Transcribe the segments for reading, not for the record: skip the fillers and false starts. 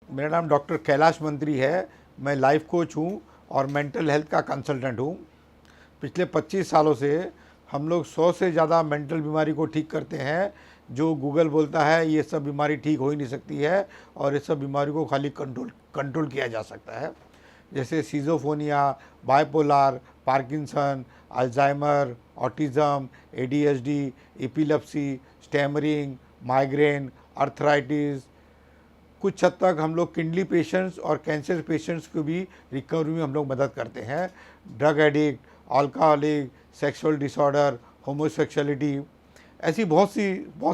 मेरा नाम डॉक्टर कैलाश मंत्री है। मैं लाइफ कोच हूँ और मेंटल हेल्थ का कंसल्टेंट हूँ। पिछले 25 सालों से हम लोग 100 से ज़्यादा मेंटल बीमारी को ठीक करते हैं। जो गूगल बोलता है ये सब बीमारी ठीक हो ही नहीं सकती है और ये सब बीमारी को खाली कंट्रोल किया जा सकता है। जैसे schizophrenia, bipolar, Parkinson, Alzheimer, autism, ADHD, epilepsy, stammering, migraine, arthritis. कुछ हद तक हम लोग किडनी पेशेंट्स और कैंसर पेशेंट्स को भी रिकवरी में हम लोग मदद करते हैं। Drug addict, alcoholic, sexual disorder, homosexuality, ऐसी बहुत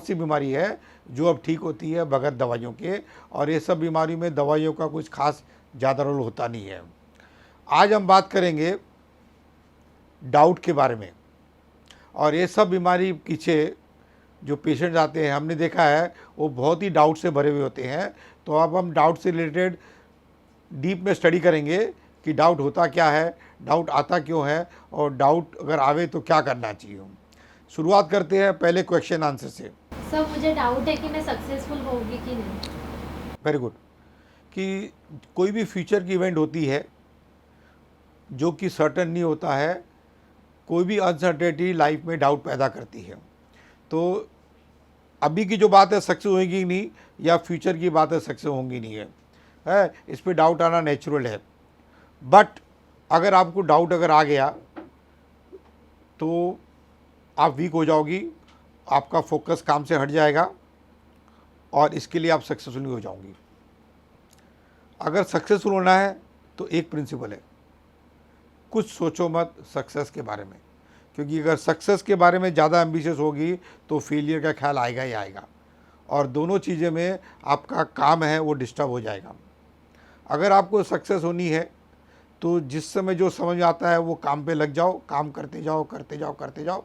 सी बीमारी है जो अब ठीक होती है बगैर दवाइयों के। और ये सब बीमारी में दवाइयों का कुछ खास ज़्यादा रोल होता नहीं है। आज हम बात करेंगे डाउट के बारे में। और ये सब बीमारी पीछे जो पेशेंट्स आते हैं हमने देखा है वो बहुत ही डाउट से भरे हुए होते हैं। तो अब हम डाउट से रिलेटेड डीप में स्टडी करेंगे कि डाउट होता क्या है, डाउट आता क्यों है और डाउट अगर आवे तो क्या करना चाहिए। शुरुआत करते हैं पहले क्वेश्चन आंसर से। सर मुझे डाउट है कि मैं सक्सेसफुल होगी कि नहीं। Very good. कि कोई भी फ्यूचर की इवेंट होती है जो कि सर्टन नहीं होता है, कोई भी अनसर्टेनिटी लाइफ में डाउट पैदा करती है। तो अभी की जो बात है सक्सेस होगी नहीं या फ्यूचर की बात है सक्सेस होंगी नहीं है इस पे डाउट आना नेचुरल है। बट अगर आपको डाउट अगर आ गया तो आप वीक हो जाओगी, आपका फोकस काम से हट जाएगा और इसके लिए आप सक्सेसफुल नहीं हो जाओगी। अगर सक्सेसफुल होना है तो एक प्रिंसिपल है, कुछ सोचो मत सक्सेस के बारे में। क्योंकि अगर सक्सेस के बारे में ज़्यादा एम्बिशियस होगी तो फेलियर का ख्याल आएगा ही आएगा और दोनों चीज़ें में आपका काम है वो डिस्टर्ब हो जाएगा। अगर आपको सक्सेस होनी है तो जिस समय जो समझ आता है वो काम पे लग जाओ, काम करते जाओ करते जाओ करते जाओ,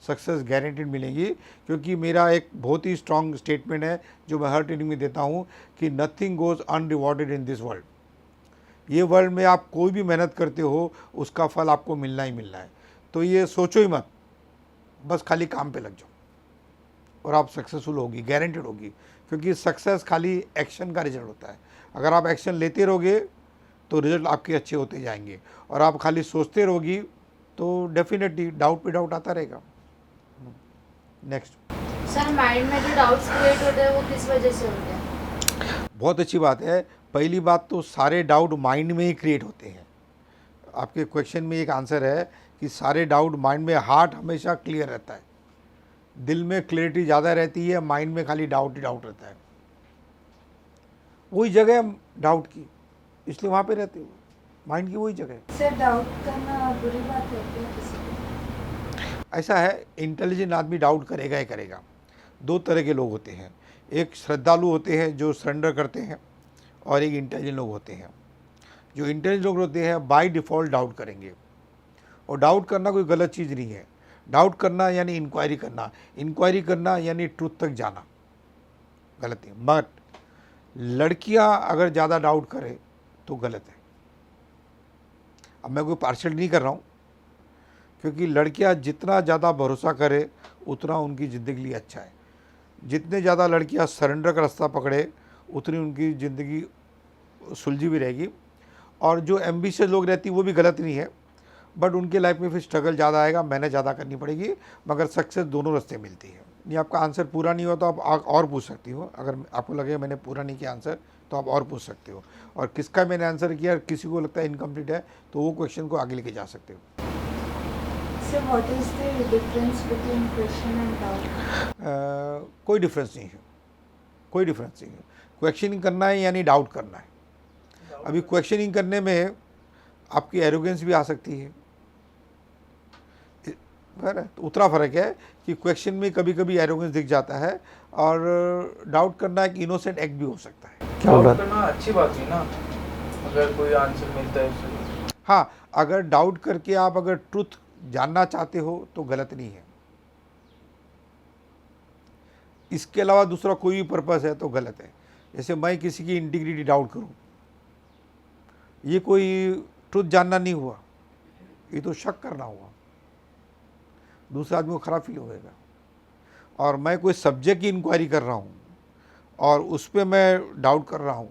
सक्सेस गारंटीड मिलेगी। क्योंकि मेरा एक बहुत ही स्ट्रॉन्ग स्टेटमेंट है जो मैं हर ट्रेनिंग में देता हूँ कि nothing goes unrewarded in this world. ये वर्ल्ड में आप कोई भी मेहनत करते हो उसका फल आपको मिलना ही मिलना है। तो ये सोचो ही मत, बस खाली काम पे लग जाओ और आप सक्सेसफुल होगी, गारंटेड होगी। क्योंकि सक्सेस खाली एक्शन का रिजल्ट होता है। अगर आप एक्शन लेते रहोगे तो रिजल्ट आपके अच्छे होते जाएंगे और आप खाली सोचते रहोगी तो डेफिनेटली डाउट पे डाउट आता रहेगा। नेक्स्ट। सर माइंड में जो डाउट्स क्रिएट होते हैं वो किस वजह से होते हैं। बहुत अच्छी बात है। पहली बात तो सारे डाउट माइंड में ही क्रिएट होते हैं। आपके क्वेश्चन में एक आंसर है कि सारे डाउट माइंड में, हार्ट हमेशा क्लियर रहता है, दिल में क्लियरिटी ज़्यादा रहती है, माइंड में खाली डाउट ही डाउट रहता है। वही जगह है डाउट की, इसलिए वहाँ पे रहते हो, माइंड की वही जगह है। सर डाउट करना बुरी बात है क्या किसी को। ऐसा है, इंटेलिजेंट आदमी डाउट करेगा ही करेगा। दो तरह के लोग होते हैं, एक श्रद्धालु होते हैं जो सरेंडर करते हैं और एक इंटेलिजेंट लोग होते हैं। जो इंटेलिजेंट लोग होते हैं बाय डिफ़ॉल्ट डाउट करेंगे। और डाउट करना कोई गलत चीज़ नहीं है। डाउट करना यानी इंक्वायरी करना, इंक्वायरी करना यानी ट्रूथ तक जाना, गलत नहीं। बट लड़कियां अगर ज़्यादा डाउट करें तो गलत है। अब मैं कोई पार्शल नहीं कर रहा हूँ, क्योंकि लड़कियां जितना ज़्यादा भरोसा करे उतना उनकी ज़िंदगी के लिए अच्छा है। जितने ज़्यादा लड़कियां सरेंडर का रास्ता पकड़े उतनी उनकी ज़िंदगी सुलझी भी रहेगी। और जो एम्बिशियस लोग रहती वो भी गलत नहीं है, बट उनके लाइफ में फिर स्ट्रगल ज़्यादा आएगा, मेहनत ज़्यादा करनी पड़ेगी, मगर सक्सेस दोनों रास्ते मिलती है। नहीं, आपका आंसर पूरा नहीं हो तो आप और पूछ सकती हो। अगर आपको लगे मैंने पूरा नहीं किया आंसर तो आप और पूछ सकते हो। और किसका मैंने आंसर किया किसी को लगता है इनकम्प्लीट है तो वो क्वेश्चन को आगे लेके जा सकते हो। Sir what is the difference between question and doubt. कोई डिफरेंस नहीं है, कोई डिफरेंस नहीं है। क्वेश्चनिंग करना है यानी डाउट करना है। अभी क्वेश्चनिंग करने में आपकी एरोगेंस भी आ सकती है, तो उतना फ़र्क है कि क्वेश्चन में कभी कभी एरोगेंस दिख जाता है और डाउट करना एक इनोसेंट एक्ट भी हो सकता है। डाउट करना अच्छी बात है ना, अगर कोई आंसर मिलता है उससे। हाँ, अगर डाउट करके आप अगर ट्रुथ जानना चाहते हो तो गलत नहीं है। इसके अलावा दूसरा कोई भी पर्पस है तो गलत है। जैसे मैं किसी की इंटीग्रिटी डाउट करूं, ये कोई ट्रुथ जानना नहीं हुआ, ये तो शक करना हुआ, दूसरे आदमी को खराब फील होगा। और मैं कोई सब्जेक्ट की इंक्वायरी कर रहा हूँ और उस पर मैं डाउट कर रहा हूँ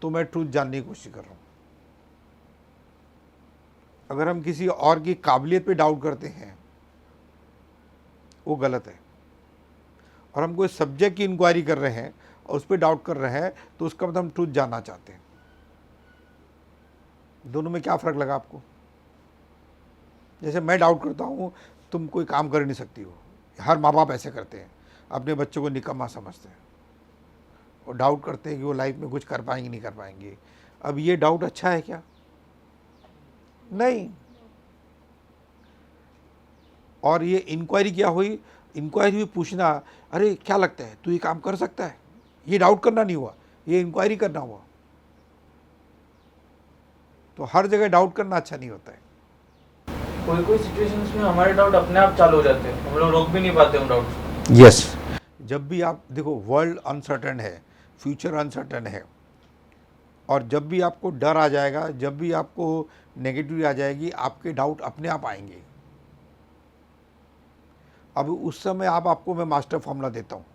तो मैं ट्रूथ जानने की कोशिश कर रहा हूँ। अगर हम किसी और की काबिलियत पे डाउट करते हैं वो गलत है, और हम कोई सब्जेक्ट की इंक्वायरी कर रहे हैं और उस पर डाउट कर रहे हैं तो उसका मतलब हम ट्रूथ जानना चाहते हैं। दोनों में क्या फ़र्क लगा आपको? जैसे मैं डाउट करता हूँ तुम कोई काम कर नहीं सकती हो, हर माँ बाप ऐसे करते हैं, अपने बच्चों को निकम्मा समझते हैं और डाउट करते हैं कि वो लाइफ में कुछ कर पाएंगे नहीं कर पाएंगे। अब ये डाउट अच्छा है क्या? नहीं। और ये इंक्वायरी क्या हुई? इंक्वायरी भी पूछना, अरे क्या लगता है तू ये काम कर सकता है? ये डाउट करना नहीं हुआ, ये इंक्वायरी करना हुआ। तो हर जगह डाउट करना अच्छा नहीं होता है। कोई कोई सिचुएशंस में हमारे डाउट अपने आप चालू हो जाते हैं, हम लोग रोक भी नहीं पाते उन डाउट्स। यस, जब भी आप देखो वर्ल्ड अनसर्टेन है, फ्यूचर अनसर्टेन है, और जब भी आपको डर आ जाएगा, जब भी आपको नेगेटिव आ जाएगी, आपके डाउट अपने आप आएंगे। अब उस समय आपको मैं मास्टर फॉर्मूला देता हूँ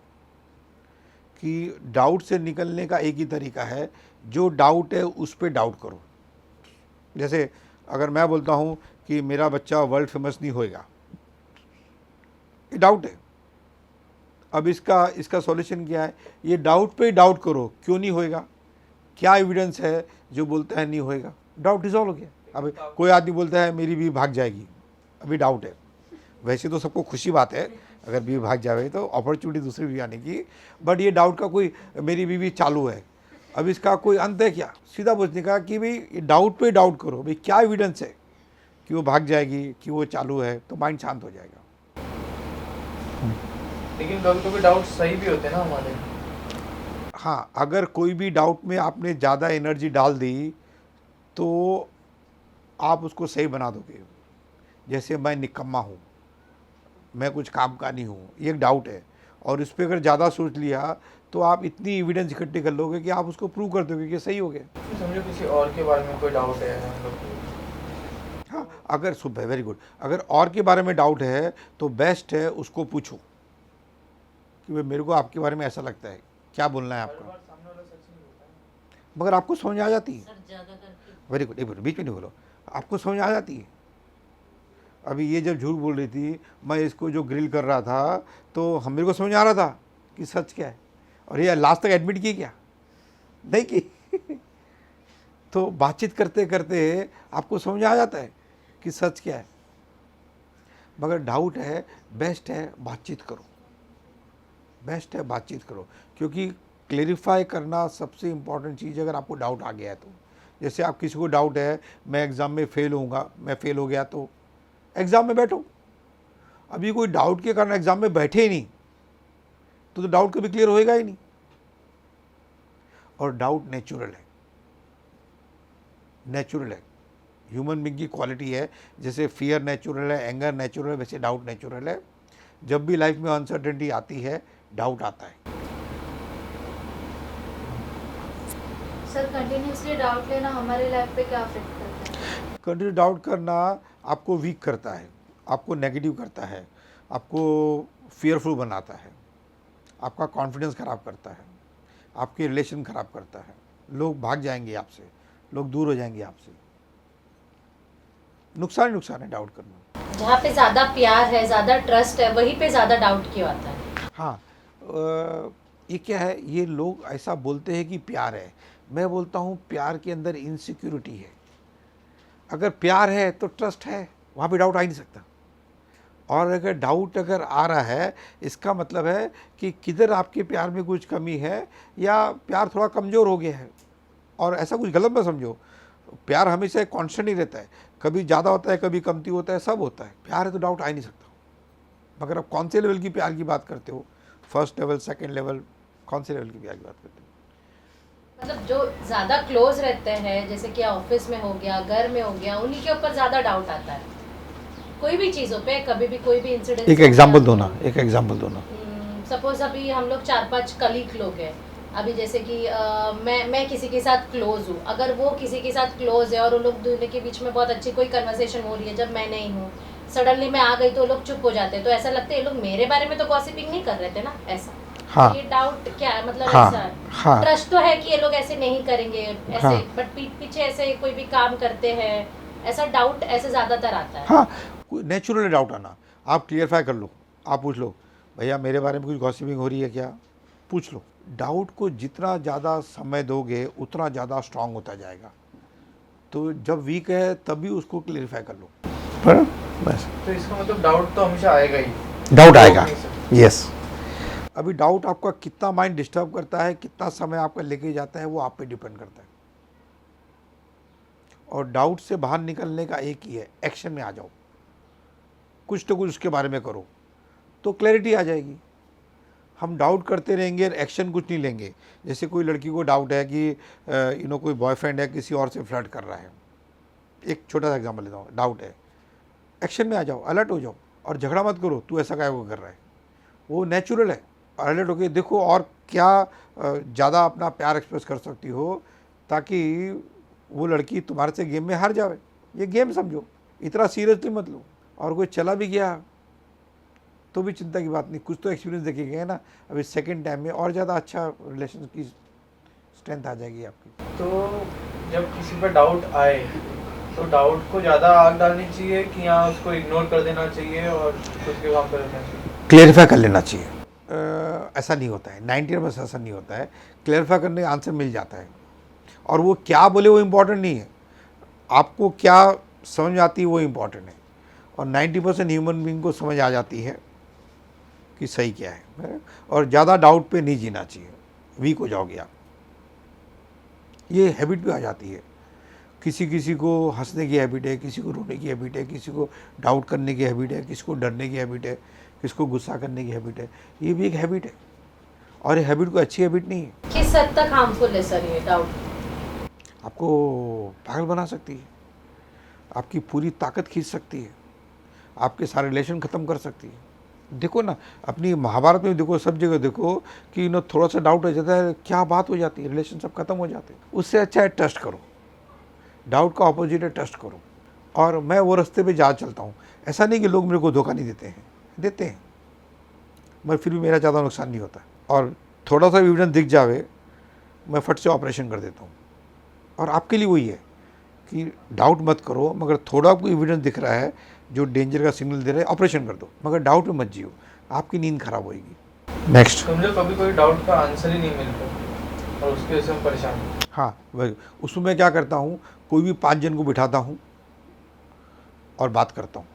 कि डाउट से निकलने का एक ही तरीका है, जो डाउट है उस पर डाउट करो। जैसे अगर मैं बोलता हूँ कि मेरा बच्चा वर्ल्ड फेमस नहीं होएगा, ये डाउट है। अब इसका सॉल्यूशन क्या है? ये डाउट पे डाउट करो, क्यों नहीं होएगा, क्या एविडेंस है जो बोलता है नहीं होएगा, डाउट रिजॉल्व हो गया। अब कोई आदमी बोलता है मेरी बीवी भाग जाएगी, अभी डाउट है। वैसे तो सबको खुशी बात है अगर बीवी भाग जाए तो अपॉर्चुनिटी दूसरी भी आने की, बट ये डाउट का कोई मेरी बीवी चालू है, अब इसका कोई अंत है क्या? सीधा पूछने का कि भाई डाउट पे डाउट करो, भाई क्या एविडेंस है कि वो भाग जाएगी, कि वो चालू है, तो माइंड शांत हो जाएगा। लेकिन कभी कभी डाउट सही भी होते हैं ना हमारे। हाँ, अगर कोई भी डाउट में आपने ज़्यादा एनर्जी डाल दी तो आप उसको सही बना दोगे। जैसे मैं निकम्मा हूँ, मैं कुछ काम का नहीं हूँ, ये एक डाउट है, और इस पर अगर ज़्यादा सोच लिया तो आप इतनी एविडेंस इकट्ठी कर लोगे कि आप उसको प्रूव कर दोगे कि सही हो गया। समझो किसी और के बारे में कोई डाउट है हम लोग को। हाँ, अगर सुबह वेरी गुड, अगर और के बारे में डाउट है तो बेस्ट है उसको पूछो कि भाई मेरे को आपके बारे में ऐसा लगता है, क्या बोलना है आपका, मगर आपको समझ आ जाती है। वेरी गुड, एक मिनट बीच में नहीं बोलो, आपको समझ आ जाती है। अभी ये जब झूठ बोल रही थी, मैं इसको जो ग्रिल कर रहा था तो मेरे को समझ आ रहा था कि सच क्या है, और ये लास्ट तक एडमिट की क्या? नहीं की। तो बातचीत करते करते आपको समझ आ जाता है कि सच क्या है। मगर डाउट है, बेस्ट है बातचीत करो, बेस्ट है बातचीत करो, क्योंकि क्लेरिफाई करना सबसे इम्पॉर्टेंट चीज़ है। अगर आपको डाउट आ गया है तो, जैसे आप किसी को डाउट है मैं एग्ज़ाम में फ़ेल होऊंगा, मैं फ़ेल हो गया तो एग्ज़ाम में बैठो। अभी कोई डाउट के कारण एग्ज़ाम में बैठे ही नहीं तो डाउट कभी क्लियर होएगा ही नहीं। और डाउट नेचुरल है, नेचुरल है, ह्यूमन बीइंग की क्वालिटी है। जैसे फियर नेचुरल है, एंगर नेचुरल है, वैसे डाउट नेचुरल है। जब भी लाइफ में अनसर्टेनिटी आती है, डाउट आता है। सर कंटिन्यूसली डाउट लेना हमारे लाइफ पे क्या अफेक्ट करता है? कंटिन्यू डाउट करना आपको वीक करता है, आपको नेगेटिव करता है, आपको फियरफुल बनाता है, आपका कॉन्फिडेंस ख़राब करता है, आपके रिलेशन ख़राब करता है, लोग भाग जाएंगे आपसे, लोग दूर हो जाएंगे आपसे। नुकसान ही नुकसान है डाउट करना। जहाँ पे ज़्यादा प्यार है, ज़्यादा ट्रस्ट है, वहीं पे ज़्यादा डाउट क्यों आता है? हाँ, ये क्या है, ये लोग ऐसा बोलते हैं कि प्यार है, मैं बोलता हूँ प्यार के अंदर इनसिक्योरिटी है। अगर प्यार है तो ट्रस्ट है, वहाँ पे डाउट आ ही नहीं सकता। और अगर डाउट अगर आ रहा है, इसका मतलब है कि किधर आपके प्यार में कुछ कमी है या प्यार थोड़ा कमज़ोर हो गया है। और ऐसा कुछ गलत मत समझो, प्यार हमेशा कांस्टेंट ही रहता है, कभी ज़्यादा होता है, कभी कमती होता है, सब होता है। प्यार है तो डाउट आ ही नहीं सकता। मगर आप कौन से लेवल की प्यार की बात करते हो, फर्स्ट लेवल, सेकंड लेवल, कौन से लेवल की प्यार की बात करते हो? मतलब जो ज़्यादा क्लोज रहते हैं, जैसे कि ऑफिस में हो गया, घर में हो गया, उन्हीं के ऊपर ज़्यादा डाउट आता है कोई भी चीज़ों पे। कभी भी कोई भी इंसिडेंट, एक एग्जाम्पल दो ना, एक एग्जाम्पल दो ना। सपोज अभी हम लोग 4-5 कलीग लोग हैं, अभी जैसे कि मैं किसी के साथ क्लोज हूँ, अगर वो किसी के साथ क्लोज है और उन लोग दोनों के बीच में बहुत अच्छी कोई कन्वर्सेशन हो रही है, जब मैं नहीं हूँ, सडनली मैं आ गई तो लोग चुप हो जाते हैं, तो ऐसा लगता है ये लोग मेरे बारे में तो गॉसिपिंग नहीं कर रहे थे ना, ऐसा। हाँ। तो ये डाउट क्या है, मतलब हाँ, ऐसा हाँ। ट्रस्ट तो है कि ये लोग ऐसे नहीं करेंगे ऐसे, हाँ। बट पीठ पीछे ऐसे कोई भी काम करते हैं, ऐसा डाउट ऐसे ज्यादातर आता है। हाँ, नेचुरल डाउट आना, आप क्लियरफाई कर लो, आप पूछ लो भैया मेरे बारे में कुछ गॉसिपिंग हो रही है क्या, पूछ लो। डाउट को जितना ज़्यादा समय दोगे उतना ज़्यादा स्ट्रांग होता जाएगा। तो जब वीक है तभी उसको क्लियरफाई कर लो, पर बस। तो इसका मतलब डाउट तो हमेशा आएगा ही। डाउट आएगा, रोक नहीं सकते। यस। अभी डाउट आपका कितना माइंड डिस्टर्ब करता है, कितना समय आपका लेके जाता है, वो आप पे डिपेंड करता है। और डाउट से बाहर निकलने का एक ही है, एक्शन में आ जाओ, कुछ तो कुछ उसके बारे में करो, तो क्लैरिटी आ जाएगी। हम डाउट करते रहेंगे और एक्शन कुछ नहीं लेंगे। जैसे कोई लड़की को डाउट है कि कोई बॉयफ्रेंड है किसी और से फ्लर्ट कर रहा है, एक छोटा सा एग्जांपल लेता हूँ, डाउट है, एक्शन में आ जाओ, अलर्ट हो जाओ और झगड़ा मत करो, तू ऐसा क्या कर रहा है, वो नेचुरल है। अलर्ट होके देखो और क्या ज़्यादा अपना प्यार एक्सप्रेस कर सकती हो ताकि वो लड़की तुम्हारे से गेम में हार जाए। ये गेम समझो, इतना सीरियसली मत लो। और कोई चला भी गया तो भी चिंता की बात नहीं, कुछ तो एक्सपीरियंस देखे गए ना, अभी सेकंड टाइम में और ज़्यादा अच्छा रिलेशन की स्ट्रेंथ आ जाएगी आपकी। तो जब किसी पर डाउट आए तो डाउट को ज़्यादा आग डालनी चाहिए कि यहाँ उसको इग्नोर कर देना चाहिए और खुद के काम पर रहना चाहिए? क्लेरिफाई कर लेना चाहिए। ऐसा नहीं होता है, 90% ऐसा नहीं होता है। क्लेरिफाई करने का आंसर मिल जाता है, और वो क्या बोले वो इम्पोर्टेंट नहीं है, आपको क्या समझ आती है वो इम्पोर्टेंट है। और 90% ह्यूमन बीइंग को समझ आ जाती है कि सही क्या है। और ज़्यादा डाउट पे नहीं जीना चाहिए, वीक हो जाओगे आप। ये हैबिट भी आ जाती है, किसी किसी को हंसने की हैबिट है, किसी को रोने की हैबिट है, किसी को डाउट करने की हैबिट है, किसी को डरने की हैबिट है, किसी को गुस्सा करने की हैबिट है। ये भी एक हैबिट है, और ये हैबिट कोई अच्छी हैबिट नहीं है। किस हद तक हार्मफुल है सर ये डाउट? आपको पागल बना सकती है, आपकी पूरी ताकत खींच सकती है, आपके सारे रिलेशन ख़त्म कर सकती है। देखो ना, अपनी महाभारत में देखो, सब जगह देखो कि थोड़ा सा डाउट हो जाता है, क्या बात हो जाती है, रिलेशन सब खत्म हो जाते हैं। उससे अच्छा है ट्रस्ट करो, डाउट का ऑपोजिट है ट्रस्ट करो। और मैं वो रास्ते पे जा चलता हूँ। ऐसा नहीं कि लोग मेरे को धोखा नहीं देते हैं, मगर फिर भी मेरा ज़्यादा नुकसान नहीं होता। और थोड़ा सा एविडेंस दिख जावे, मैं फट से ऑपरेशन कर देता हूँ। और आपके लिए वही है कि डाउट मत करो, मगर थोड़ा आपको एविडेंस दिख रहा है जो डेंजर का सिग्नल दे रहा है, ऑपरेशन कर दो, मगर डाउट में मत जियो, आपकी नींद खराब होएगी। नेक्स्ट। समझो कभी कोई डाउट का आंसर ही नहीं मिल रहा और उसकी वजह से हम परेशान हैं। हाँ, वही उसमें मैं क्या करता हूँ, कोई भी 5 जन को बिठाता हूँ और बात करता हूँ,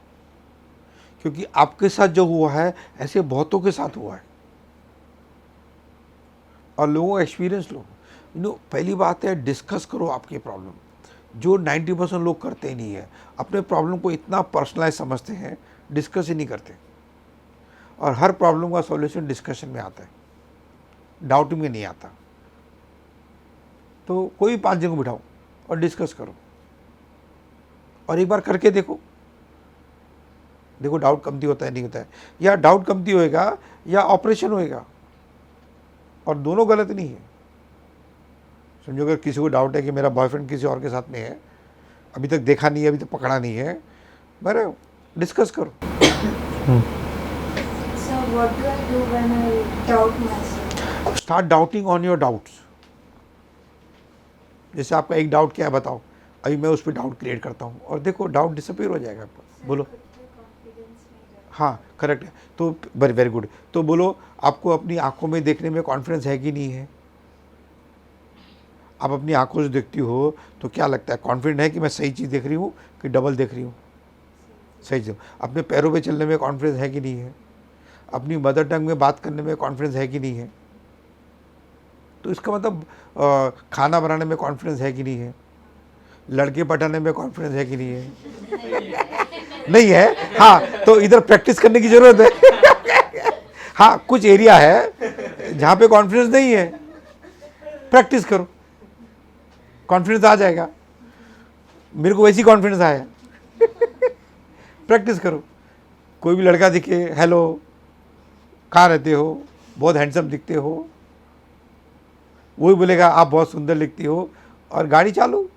क्योंकि आपके साथ जो हुआ है ऐसे बहुतों के साथ हुआ है, और लोगों का एक्सपीरियंस लो। पहली बात है, डिस्कस करो आपकी प्रॉब्लम, जो 90% लोग करते ही नहीं है। अपने प्रॉब्लम को इतना पर्सनलाइज समझते हैं, डिस्कस ही नहीं करते। और हर प्रॉब्लम का सॉल्यूशन डिस्कशन में आता है, डाउटिंग में नहीं आता। तो कोई 5 जन को बिठाओ और डिस्कस करो, और एक बार करके देखो डाउट कमती होता है नहीं होता है, या डाउट कमती होएगा या ऑपरेशन होएगा, और दोनों गलत नहीं है। समझो अगर किसी को डाउट है कि मेरा बॉयफ्रेंड किसी और के साथ में है, अभी तक देखा नहीं है, अभी तक पकड़ा नहीं है, मेरे डिस्कस करो। So what do I do when I doubt myself? Start doubting on your doubts. जैसे आपका एक डाउट क्या है बताओ, अभी मैं उस पर डाउट क्रिएट करता हूँ, और देखो डाउट डिसअपीयर हो जाएगा आपका। बोलो। खुद पे confidence नहीं रहता। हाँ, करेक्ट है। तो वेरी गुड। तो बोलो, आपको अपनी आंखों में देखने में कॉन्फिडेंस है कि नहीं है? आप अपनी आंखों से देखती हो तो क्या लगता है, कॉन्फिडेंट है कि मैं सही चीज़ देख रही हूँ कि डबल देख रही हूँ? सही चीज़। अपने पैरों पे चलने में कॉन्फिडेंस है कि नहीं है? अपनी मदर टंग में बात करने में कॉन्फिडेंस है कि नहीं है? तो इसका मतलब खाना बनाने में कॉन्फिडेंस है कि नहीं है? लड़के पटाने में कॉन्फिडेंस है कि नहीं है? नहीं है। हाँ, तो इधर प्रैक्टिस करने की ज़रूरत है। हाँ, कुछ एरिया है जहाँ पे कॉन्फिडेंस नहीं है, प्रैक्टिस करो, कॉन्फिडेंस आ जाएगा। मेरे को वैसी कॉन्फिडेंस आया। प्रैक्टिस करो। कोई भी लड़का दिखे, हेलो, कहाँ रहते हो, बहुत हैंडसम दिखते हो, वही बोलेगा आप बहुत सुंदर लिखती हो, और गाड़ी चालू।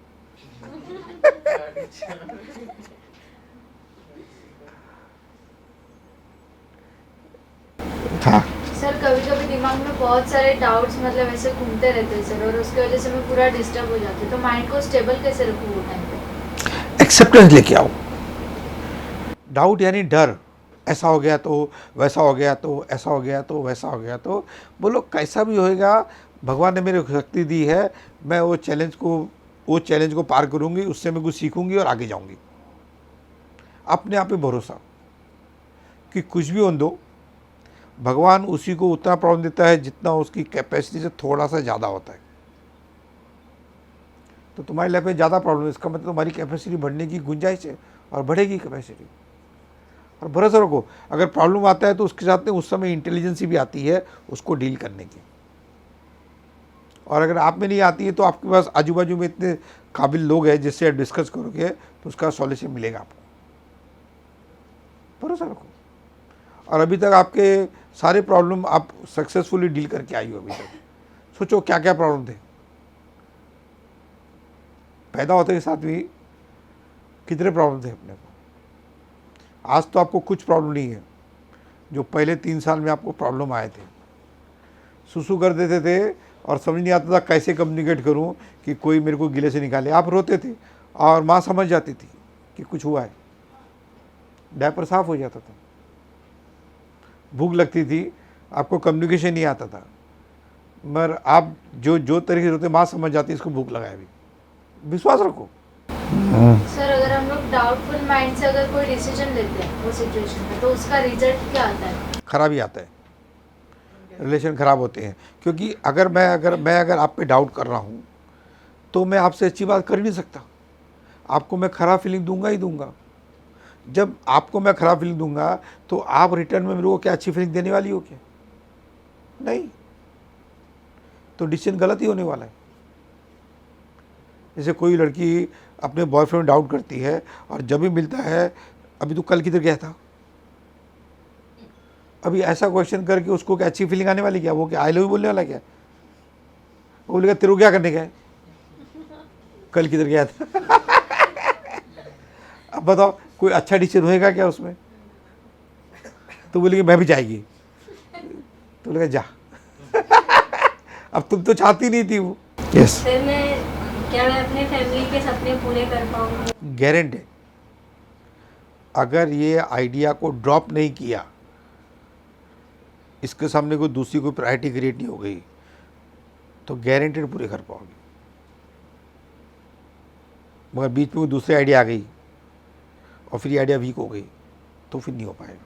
हाँ, सर कभी कभी दिमाग में बहुत सारे डाउट्स मतलब ऐसे घूमते रहते हैं सर, और उसकी वजह से मैं पूरा डिस्टर्ब हो जाती हूँ, तो माइंड को स्टेबल कैसे रखूँ वो टाइम पे? एक्सेप्टेंस लेके आओ। डाउट यानी डर, ऐसा हो गया तो वैसा हो गया तो ऐसा हो गया तो वैसा हो गया तो, बोलो कैसा भी होएगा, भगवान ने मेरे को शक्ति दी है, मैं वो चैलेंज को पार करूंगी, उससे मैं कुछ सीखूंगी और आगे जाऊंगी। अपने आप पे भरोसा कि कुछ भी होने दो, भगवान उसी को उतना प्रॉब्लम देता है जितना उसकी कैपेसिटी से थोड़ा सा ज़्यादा होता है। तो तुम्हारी लाइफ में ज़्यादा प्रॉब्लम है, इसका मतलब तुम्हारी कैपेसिटी बढ़ने की गुंजाइश है और बढ़ेगी कैपेसिटी। और भरोसा रखो, अगर प्रॉब्लम आता है तो उसके साथ में उस समय इंटेलिजेंसी भी आती है उसको डील करने की। और अगर आप में नहीं आती है तो आपके पास आजू बाजू में इतने काबिल लोग हैं जिससे आप डिस्कस करोगे तो उसका सॉल्यूशन मिलेगा आपको। भरोसा रखो। और अभी तक आपके सारे प्रॉब्लम आप सक्सेसफुली डील करके आई हो। अभी तक सोचो क्या क्या प्रॉब्लम थे, पैदा होते के साथ भी कितने प्रॉब्लम थे अपने को। आज तो आपको कुछ प्रॉब्लम नहीं है जो पहले 3 साल में आपको प्रॉब्लम आए थे। सुसु कर देते थे और समझ नहीं आता था कैसे कम्युनिकेट करूं कि कोई मेरे को गिले से निकाले। आप रोते थे और माँ समझ जाती थी कि कुछ हुआ है, डायपर साफ हो जाता था। भूख लगती थी, आपको कम्युनिकेशन नहीं आता था, मगर आप जो तरीके से रोते माँ समझ जाती इसको भूख लगा है। अभी विश्वास रखो। सर अगर हम लोग डाउटफुल माइंड से अगर कोई डिसीजन लेते हैं वो सिचुएशन में, तो उसका रिजल्ट क्या आता है? खराब ही आता है, रिलेशन खराब होते हैं। क्योंकि अगर मैं आप पे डाउट कर रहा हूँ तो मैं आपसे अच्छी बात कर ही नहीं सकता। आपको मैं खराब फीलिंग दूंगा ही दूंगा। जब आपको मैं खराब फीलिंग दूंगा तो आप रिटर्न में मेरे को क्या अच्छी फीलिंग देने वाली हो क्या? नहीं, तो डिसीजन गलत ही होने वाला है। जैसे कोई लड़की अपने बॉयफ्रेंड में डाउट करती है और जब भी मिलता है, अभी तो कल किधर गया था, अभी ऐसा क्वेश्चन करके उसको क्या अच्छी फीलिंग आने वाली क्या? वो क्या आई लव यू बोलने वाला क्या? वो बोलेगा तेरे को क्या करने का है, कल किधर गया था। अब बताओ कोई अच्छा डिसीजन होएगा क्या उसमें? तो बोलेगी मैं भी जाएगी, तो बोलेगा जा। अब तुम तो चाहती नहीं थी वो। यस, फिर क्या मैं अपने फैमिली के सपने पूरे कर पाऊंगी? गारंटी। अगर ये आइडिया को ड्रॉप नहीं किया, इसके सामने कोई दूसरी कोई प्रायोरिटी क्रिएट नहीं हो गई, तो गारंटेड पूरे कर पाओगे। मगर बीच में कोई दूसरी आइडिया आ गई और फिर ये आइडिया वीक हो गई तो फिर नहीं हो पाएगा।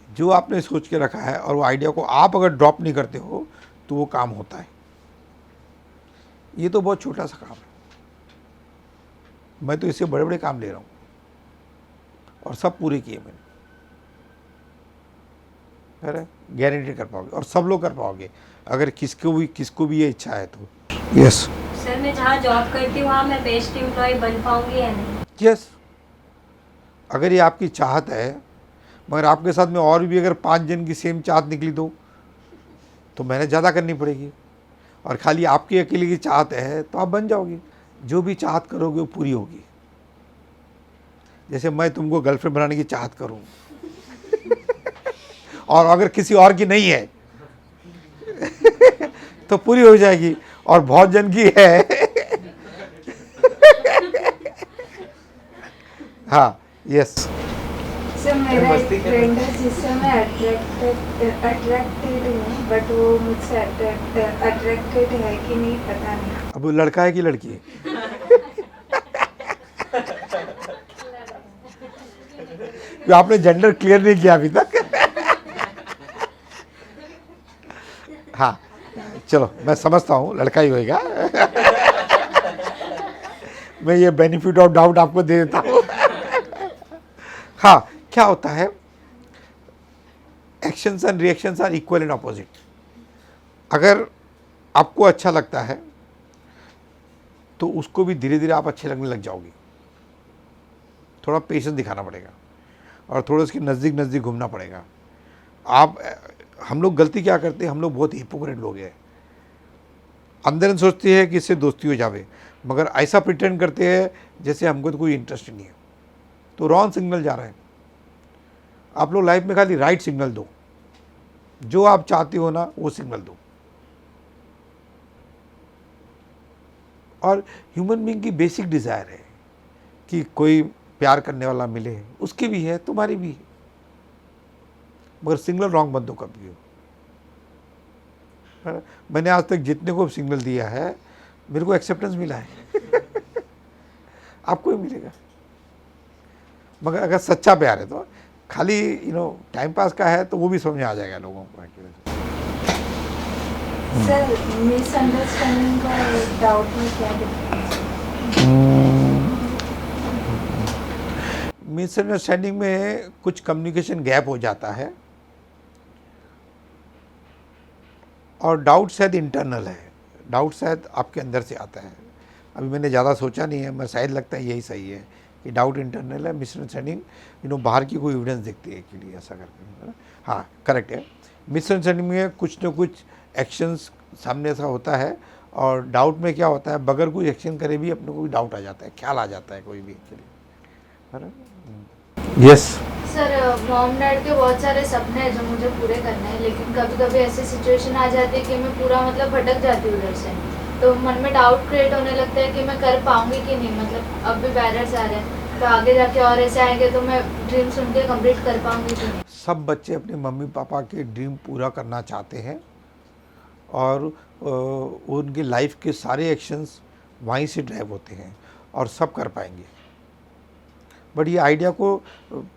जो आपने सोच के रखा है और वो आइडिया को आप अगर ड्रॉप नहीं करते हो तो वो काम होता है। ये तो बहुत छोटा सा काम है, मैं तो इससे बड़े बड़े काम ले रहा हूँ और सब पूरे किए मैंने। अरे गारंटी कर पाओगे और सब लोग कर पाओगे अगर किसको भी ये इच्छा है तो। यस सर मैं जहाँ जॉब करती हूँ वहाँ मैं बेस्ट एम्प्लॉय बन पाऊंगी या नहीं? यस, अगर ये आपकी चाहत है, मगर आपके साथ में और भी अगर 5 जन की सेम चाहत निकली तो मेहनत ज़्यादा करनी पड़ेगी। और खाली आपकी अकेले की चाहत है तो आप बन जाओगे। जो भी चाहत करोगे वो पूरी होगी। जैसे मैं तुमको गर्लफ्रेंड बनाने की चाहत करूँ और अगर किसी और की नहीं है तो पूरी हो जाएगी, और बहुत जन की है। हाँ, यस। सर मेरा एक मस्ती कर फ्रेंड है जिससे मैं अट्रैक्टेड हूँ, बट वो मुझसे अट्रैक्टेड है कि नहीं पता नहीं। अब वो लड़का है कि लड़की है? तो आपने जेंडर क्लियर नहीं किया अभी तक। हाँ चलो, मैं समझता हूँ लड़का ही होएगा। मैं ये बेनिफिट ऑफ डाउट आपको दे देता हूँ। हाँ, क्या होता है, actions and reactions are equal and opposite. अगर आपको अच्छा लगता है तो उसको भी धीरे धीरे आप अच्छे लगने लग जाओगे। थोड़ा पेशेंस दिखाना पड़ेगा और थोड़ा उसके नज़दीक नज़दीक घूमना पड़ेगा। हम लोग गलती क्या करते हैं, हम लोग बहुत हिपोक्रेट लोग हैं। अंदर सोचते हैं कि इससे दोस्ती हो जावे, मगर ऐसा प्रिटेंड करते हैं जैसे हमको तो कोई इंटरेस्ट नहीं है, तो रॉन्ग सिग्नल जा रहा है। आप लोग लाइफ में खाली राइट सिग्नल दो। जो आप चाहते हो ना वो सिग्नल दो। और ह्यूमन बीइंग की बेसिक डिज़ायर है कि कोई प्यार करने वाला मिले, उसकी भी है, तुम्हारी भी है, मगर सिग्नल रॉन्ग मत दो कभी हो। मैंने आज तक जितने को सिग्नल दिया है मेरे को एक्सेप्टेंस मिला है आपको भी मिलेगा, मगर अगर सच्चा प्यार है तो। खाली टाइम पास का है तो वो भी समझ में आ जाएगा लोगों को। सर मिसअंडरस्टैंडिंग और डाउट में क्या डिफरेंस है? मिसअंडरस्टैंडिंग में कुछ कम्युनिकेशन गैप हो जाता है, और डाउट शायद इंटरनल है, डाउट शायद आपके अंदर से आता है। अभी मैंने ज़्यादा सोचा नहीं है, मैं शायद लगता है यही सही है कि डाउट इंटरनल है, मिसअंडरस्टैंडिंग बाहर की कोई एविडेंस दिखती है के लिए ऐसा करके। हाँ करेक्ट है, मिसअंडरस्टैंडिंग में कुछ न कुछ एक्शंस सामने से होता है, और डाउट में क्या होता है बगैर कोई एक्शन करे भी अपने को डाउट आ जाता है, ख्याल आ जाता है कोई भी actually. Yes sir mom dad के बहुत सारे सपने हैं जो मुझे पूरे करने हैं, लेकिन कभी कभी ऐसी सिचुएशन आ जाती है कि मैं पूरा मतलब भटक जाती हूँ उधर से, तो मन में डाउट क्रिएट होने लगता है कि मैं कर पाऊंगी कि नहीं। मतलब अब भी बैरियर्स आ रहे हैं, तो आगे जाके और ऐसे आएंगे तो मैं ड्रीम सुन के कंप्लीट कर पाऊंगी कि नहीं। सब बच्चे अपने मम्मी पापा के ड्रीम पूरा करना चाहते हैं, और उनकी लाइफ के सारे एक्शंस वहीं से ड्राइव होते हैं, और सब कर पाएंगे। बट ये आइडिया को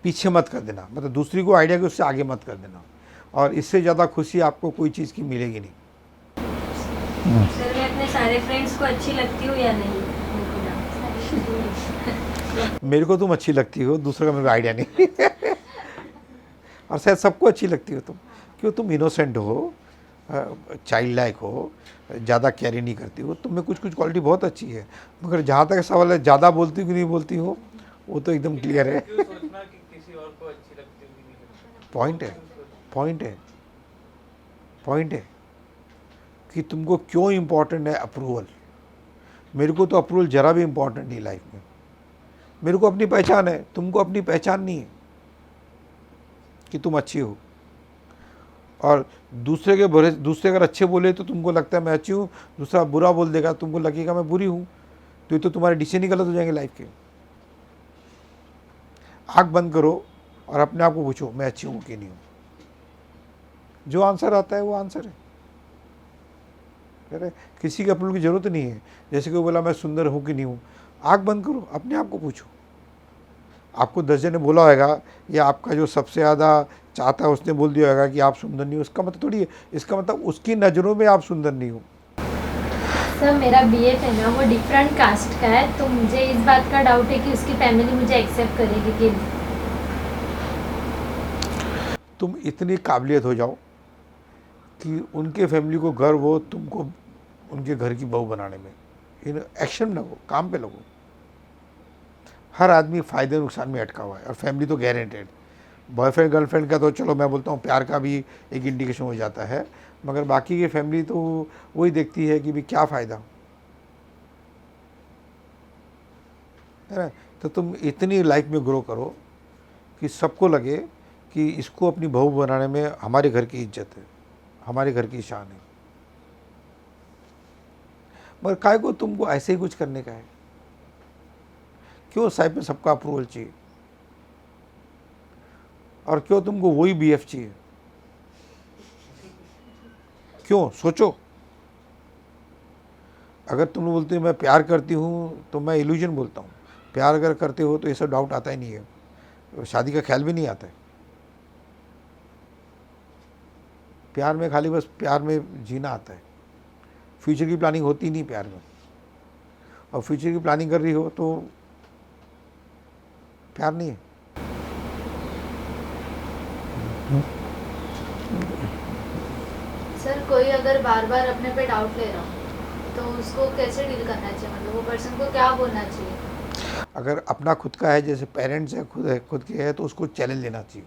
पीछे मत कर देना, मतलब दूसरी को आइडिया के उससे आगे मत कर देना, और इससे ज़्यादा खुशी आपको कोई चीज़ की मिलेगी नहीं। सर मैं अपने सारे फ्रेंड्स को अच्छी लगती हूँ या नहीं? मेरे को तुम अच्छी लगती हो, दूसरे का मेरे को आइडिया नहीं और शायद सबको अच्छी लगती हो तुम, क्यों? तुम इनोसेंट हो, चाइल्ड लाइक हो, ज़्यादा कैरी नहीं करती हो, तुम में कुछ कुछ क्वालिटी बहुत अच्छी है। मगर जहाँ तक सवाल है ज़्यादा बोलती हो कि नहीं बोलती हो, वो तो एकदम क्लियर है। क्यों सोचना कि किसी और को अच्छी लगती होगी नहीं लगती? पॉइंट है, पॉइंट है, पॉइंट है कि तुमको क्यों इम्पोर्टेंट है अप्रूवल। मेरे को तो अप्रूवल ज़रा भी इम्पोर्टेंट नहीं लाइफ में। मेरे को अपनी पहचान है, तुमको अपनी पहचान नहीं है कि तुम अच्छी हो। और दूसरे अगर अच्छे बोले तो तुमको लगता है मैं अच्छी हूँ, दूसरा बुरा बोल देगा तुमको लगेगा मैं बुरी हूँ, तो ये तो तुम्हारे डिसीजन ही गलत हो जाएंगे लाइफ के। आँख बंद करो और अपने आप को पूछो मैं अच्छी हूँ कि नहीं हूँ। जो आंसर आता है वो आंसर है। कह रहे किसी के अप्रूवल की ज़रूरत नहीं है। जैसे कि वो बोला मैं सुंदर हूँ कि नहीं हूँ, आँख बंद करो, अपने आप को पूछो। आपको 10 जन ने बोला होगा, या आपका जो सबसे ज़्यादा चाहता है उसने बोल दिया होगा कि आप सुंदर नहीं हो, इसका मतलब थोड़ी है, इसका मतलब उसकी नज़रों में आप सुंदर नहीं हो। सर मेरा बीएफ है ना वो डिफरेंट कास्ट का है, तो मुझे इस बात का डाउट है कि उसकी फैमिली मुझे एक्सेप्ट करेगी कि नहीं। तुम इतनी काबिलियत हो जाओ कि उनके फैमिली को गर्व हो तुमको उनके घर की बहू बनाने में। इन एक्शन में लगो, काम पे लगो। हर आदमी फ़ायदे नुकसान में अटका हुआ है, और फैमिली तो गारंटेड। बॉयफ्रेंड गर्लफ्रेंड का तो चलो मैं बोलता हूँ प्यार का भी एक इंडिकेशन हो जाता है, मगर बाकी की फैमिली तो वही देखती है कि भी क्या फ़ायदा है ना। तो तुम इतनी लाइफ में ग्रो करो कि सबको लगे कि इसको अपनी बहू बनाने में हमारे घर की इज्जत है, हमारे घर की शान है। मगर काय को तुमको ऐसे ही कुछ करने का है? क्यों साइड में सबका अप्रूवल चाहिए? और क्यों तुमको वही बीएफ चाहिए? क्यों? सोचो। अगर तुम बोलते हो मैं प्यार करती हूँ तो मैं इल्यूजन बोलता हूँ। प्यार अगर करते हो तो ये सब डाउट आता ही नहीं है, शादी का ख्याल भी नहीं आता है। प्यार में खाली बस प्यार में जीना आता है, फ्यूचर की प्लानिंग होती नहीं प्यार में। और फ्यूचर की प्लानिंग कर रही हो तो प्यार नहीं है। सर कोई अगर बार बार अपने पे डाउट ले रहा हो तो उसको कैसे डील करना चाहिए? मतलब वो पर्सन को क्या बोलना चाहिए? अगर अपना खुद का है, जैसे पेरेंट्स है, खुद के है, तो उसको चैलेंज लेना चाहिए।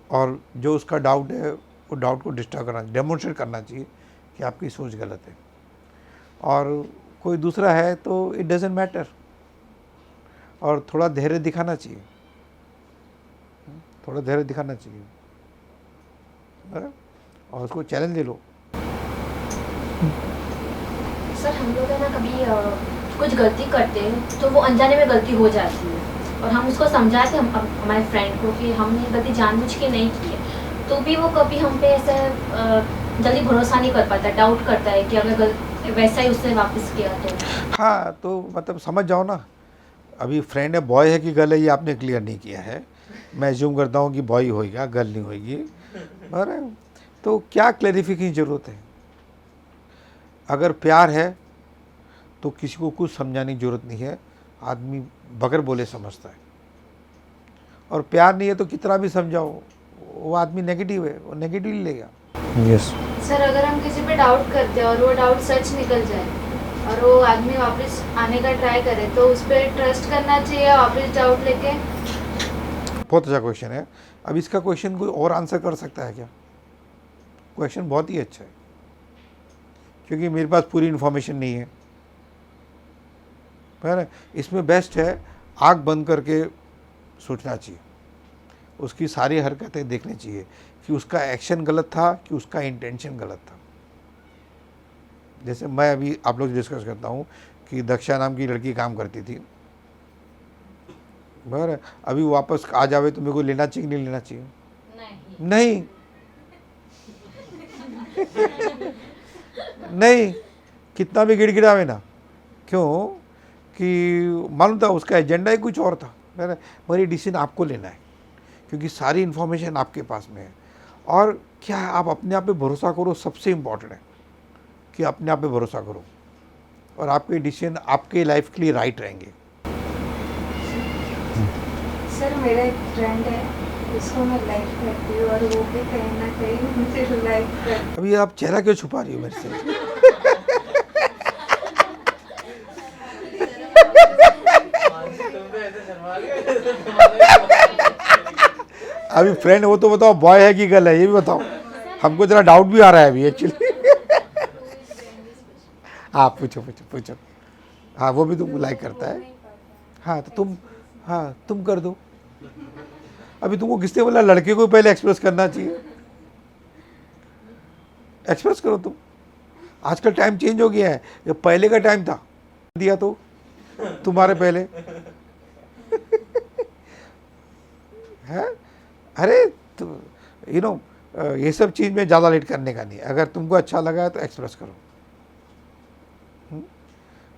और जो उसका डाउट है वो डाउट को डिस्टर्ब करना, डेमोन्स्ट्रेट करना चाहिए कि आपकी सोच गलत है। और कोई दूसरा है तो इट डजेंट मैटर, और थोड़ा धैर्य दिखाना चाहिए। थोड़ा धैर्य दिखाना चाहिए, बराबर? और उसको चैलेंज ले लो। सर हम लोग है ना कभी कुछ गलती करते हैं तो वो अनजाने में गलती हो जाती है और हम उसको समझाते हम हमारे फ्रेंड को कि हमने ये गलती जानबूझ के नहीं की है, तो भी वो कभी हम पे ऐसे जल्दी भरोसा नहीं कर पाता, डाउट करता है कि अगर वैसा ही उसने वापस किया तो। हाँ, तो मतलब समझ जाओ ना, अभी फ्रेंड है, बॉय है कि गर्ल है ये आपने क्लियर नहीं किया है। मैं एज्यूम करता हूँ कि बॉय होएगा, गर्ल नहीं होएगी, बराबर? तो क्या क्लैरिफिकेशन की ज़रूरत है? अगर प्यार है तो किसी को कुछ समझाने की ज़रूरत नहीं है, आदमी बगैर बोले समझता है। और प्यार नहीं है तो कितना भी समझाओ, वो आदमी नेगेटिव है, वो नेगेटिव लेगा। यस। सर अगर हम किसी पे डाउट करते हैं और वो डाउट सच निकल जाए और वो आदमी वापस आने का ट्राई करे तो उस पर ट्रस्ट करना चाहिए वापस डाउट लेके? बहुत अच्छा क्वेश्चन है। अब इसका क्वेश्चन कोई और आंसर कर सकता है क्या? क्वेश्चन बहुत ही अच्छा है, क्योंकि मेरे पास पूरी इन्फॉर्मेशन नहीं है, ना? इसमें बेस्ट है आँख बंद करके सोचना चाहिए, उसकी सारी हरकतें देखनी चाहिए कि उसका एक्शन गलत था कि उसका इंटेंशन गलत था। जैसे मैं अभी आप लोग डिस्कस करता हूँ कि दक्षा नाम की लड़की काम करती थी, बराबर? अभी वापस आ जावे तो मेरे को लेना चाहिए नहीं लेना चाहिए? नहीं नहीं, कितना भी गिड़गिड़ावे ना, क्यों कि मालूम था उसका एजेंडा ही कुछ और था, है ना? मगर ये डिसीजन आपको लेना है क्योंकि सारी इन्फॉर्मेशन आपके पास में है। और क्या है, आप अपने आप पे भरोसा करो, सबसे इम्पॉर्टेंट है कि अपने आप पे भरोसा करो और आपके डिसीजन आपके लाइफ के लिए राइट रहेंगे। सर मेरा एक फ्रेंड है, उसको मैं लाइक करती हूँ और वो भी कहीं ना कहीं मुझे लाइक करती। अभी आप चेहरा क्यों छुपा रही हो मेरे से? अभी फ्रेंड वो तो बताओ, बॉय है कि गर्ल है ये भी बताओ, हमको जरा डाउट भी आ रहा है अभी एक्चुअली। हाँ पूछो पूछो पूछो। हाँ वो भी तुमको लाइक करता है? हाँ तो तुम कर दो। अभी तुमको किसने बोला लड़के को पहले एक्सप्रेस करना चाहिए? एक्सप्रेस करो तुम। आजकल टाइम चेंज हो गया है, ये पहले का टाइम था दिया तो तुम्हारे पहले है। अरे यू नो ये सब चीज़ में ज़्यादा लेट करने का नहीं है। अगर तुमको अच्छा लगा है तो एक्सप्रेस करो।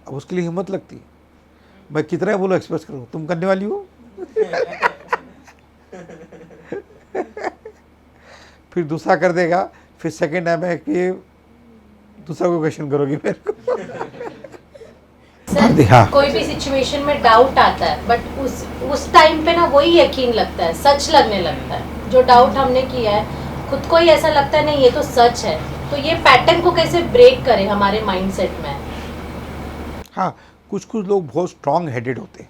अब उसके लिए हिम्मत लगती है, मैं कितना बोलो एक्सप्रेस करो, तुम करने वाली हो? फिर दूसरा कर देगा, फिर सेकेंड टाइम है कि दूसरा को क्वेश्चन करोगी मेरे को। सर हाँ। कोई भी सिचुएशन में डाउट आता है बट उस टाइम पे ना वही यकीन लगता है, सच लगने लगता है। जो डाउट हमने किया है खुद को ही ऐसा लगता है नहीं ये तो सच है। तो ये पैटर्न को कैसे ब्रेक करें हमारे माइंडसेट में? हाँ, कुछ कुछ लोग बहुत स्ट्रांग हेडेड होते हैं,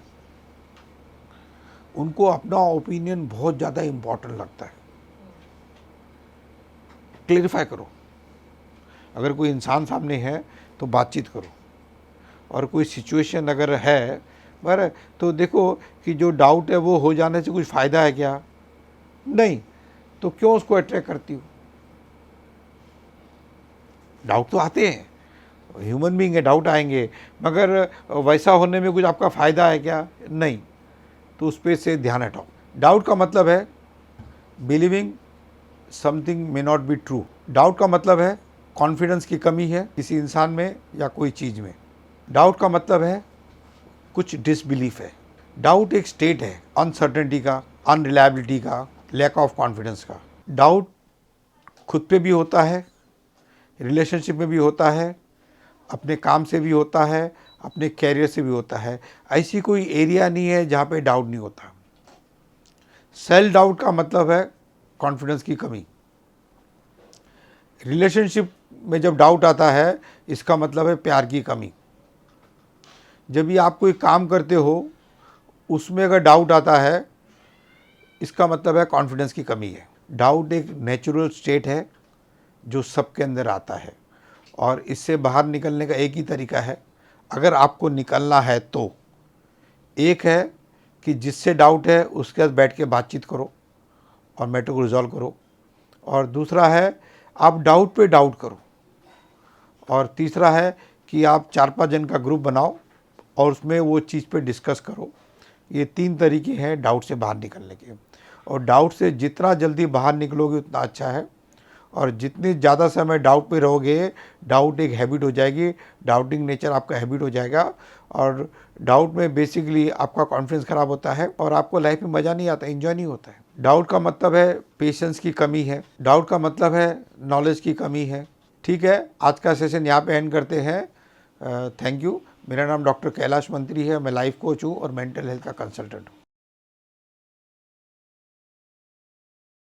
उनको अपना ओपिनियन बहुत ज़्यादा इम्पोर्टेंट लगता है। क्लेरिफाई करो, अगर कोई इंसान सामने है तो बातचीत करो, और कोई सिचुएशन अगर है बराबर तो देखो कि जो डाउट है वो हो जाने से कुछ फ़ायदा है क्या? नहीं, तो क्यों उसको अट्रैक्ट करती हो? डाउट तो आते हैं, ह्यूमन बीइंग है, डाउट आएंगे, मगर वैसा होने में कुछ आपका फ़ायदा है क्या? नहीं, तो उस पर से ध्यान हटाओ। डाउट का मतलब है believing something may not be true. Doubt का मतलब है कॉन्फिडेंस की कमी है किसी इंसान में या कोई चीज़ में। डाउट का मतलब है कुछ डिसबिलीफ है। डाउट एक स्टेट है अनसर्टेनिटी का, अनरिलायबिलिटी का, लैक ऑफ कॉन्फिडेंस का। डाउट खुद पे भी होता है, रिलेशनशिप में भी होता है, अपने काम से भी होता है, अपने कैरियर से भी होता है। ऐसी कोई एरिया नहीं है जहाँ पे डाउट नहीं होता। सेल्फ डाउट का मतलब है कॉन्फिडेंस की कमी। रिलेशनशिप में जब डाउट आता है इसका मतलब है प्यार की कमी। जब भी आप कोई काम करते हो उसमें अगर डाउट आता है इसका मतलब है कॉन्फिडेंस की कमी है। डाउट एक नेचुरल स्टेट है जो सबके अंदर आता है, और इससे बाहर निकलने का एक ही तरीका है, अगर आपको निकलना है तो। एक है कि जिससे डाउट है उसके साथ बैठ के बातचीत करो और मैटर को रिजॉल्व करो। और दूसरा है आप डाउट पे डाउट करो। और तीसरा है कि आप 4-5 जन का ग्रुप बनाओ और उसमें वो चीज़ पे डिस्कस करो। ये 3 तरीके हैं डाउट से बाहर निकलने के। और डाउट से जितना जल्दी बाहर निकलोगे उतना अच्छा है। और जितने ज़्यादा समय डाउट पे रहोगे, डाउट एक हैबिट हो जाएगी, डाउटिंग नेचर आपका हैबिट हो जाएगा। और डाउट में बेसिकली आपका कॉन्फिडेंस ख़राब होता है और आपको लाइफ में मज़ा नहीं आता, एंजॉय नहीं होता है। डाउट का मतलब है पेशेंस की कमी है, डाउट का मतलब है नॉलेज की कमी है। ठीक है, आज का सेशन यहाँ पे एंड करते हैं। Thank you. मेरा नाम डॉक्टर कैलाश मंत्री है, मैं लाइफ कोच हूँ और मेंटल हेल्थ का कंसल्टेंट हूँ।